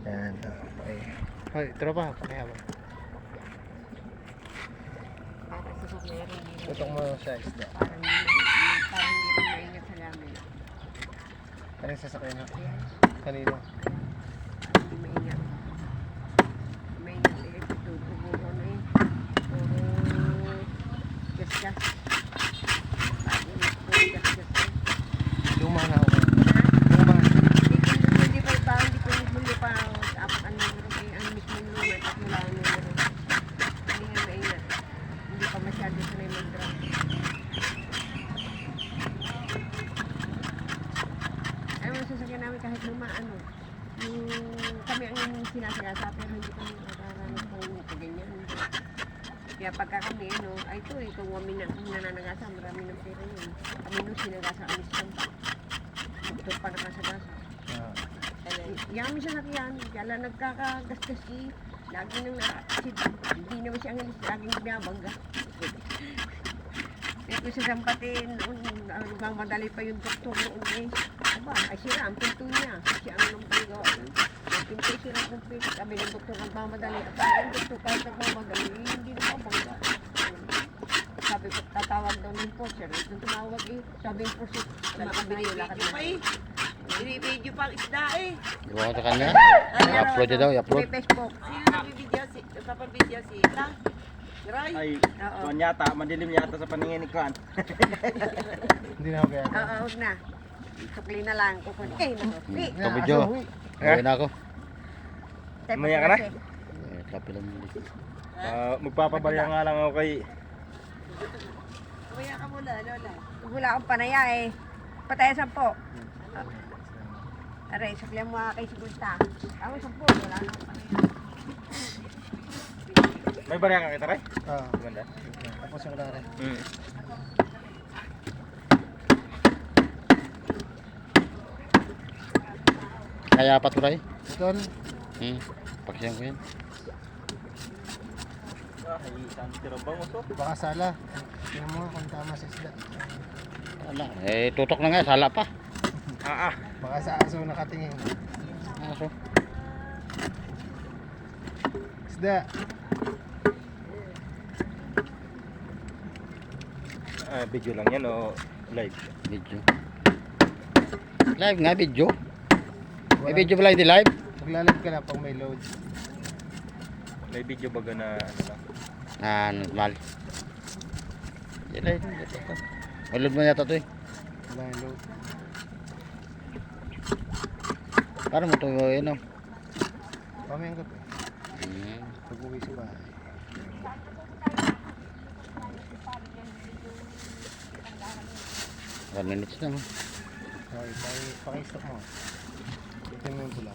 Yan. Okay. Hoy, tropa. Pakihaba. Tutok mo sa isda. Parang hindi rin maingat sa lamin. Kanina sasakyan na. Kanino? Hindi maingat. Maingat eh. Puro na eh. Puro gas-gas. Puro gas-gas eh. Luma na ako. Luma. Hindi pa mismo pa ang numero eh. Ang mismo numero at wala ang numero. Hindi nga maingat. Hindi pa masyado sanay mag-drop. Ay, mga sasakyan namin kahit lumaan, yung kami ang sinasagasa pero hindi kami nakaranas ng ganyan. Kaya pagka kami, ay ito, kung kami nananagasa, marami ng pera yun. Kami sinagasa kami sa sampa. Ito pa nakasagasa. Yung kami sasakyan, kaya lang nagkakagasgas lagi nang hindi naman siya ang laging binabangga. Kaya sa sampatin, hanggang madali pa yung doktor noon eh. Aba, ay sira ang pinto niya. Siya ang nung pagawa. Yung pinto sira ang pinto. Sabi ng doktor nagmamadali. At ang doktor kahit nagmamadali, hindi nakabangga. Sabi ko, tatawag daw ng enforcer. Nung tumawag eh, sabi ng enforcer, makabili yung lakad na. Binibidyo pang isda eh. Gawa ko sa kanya. I-upload niya daw, i-upload. May Facebook. Sino nabibidyo si, napapabidyo si Ita? Ray? Ay, Oo. kuwan yata, madilim yata sa paningin ni Kuan. Hindi na ako kaya. Oo, huwag na. Sukli na lang. Kukunin. Eh, naku. Ito video. Uwi na ako. Mamaya ka na? Kapi lang muli. Magpapabarya nga lang ako kay... Kumaya ka muna, Lola. Wala akong panaya eh. Pataya 10. Aray, suklihan mo kay Sigurta. Ako 10. Wala na akong panaya. May barya ka kita, Ray? Ah, Ganda. tapos yung kulare. Kaya apat ko rin. Ito. Paksyan ko yan. Ay, saan tira ba mo to? Baka sala. Tingnan mo kung tama sa isda. Wala. Eh, tutok na nga. Sala pa. Baka sa aso nakatingin. Aso. Isda. Video lang yan o live? Video. Live nga, video. May video pala hindi live? Maglalag ka na pag may load. May video baga na ano lang? Normal. Hindi live. Malod mo yata ito eh. Wala yung load. Parang mo ito yun o. Pamayang gabi. Pag uwi sa bahay. One minutes na mo. Okay, pakistop mo. Ito yung pula.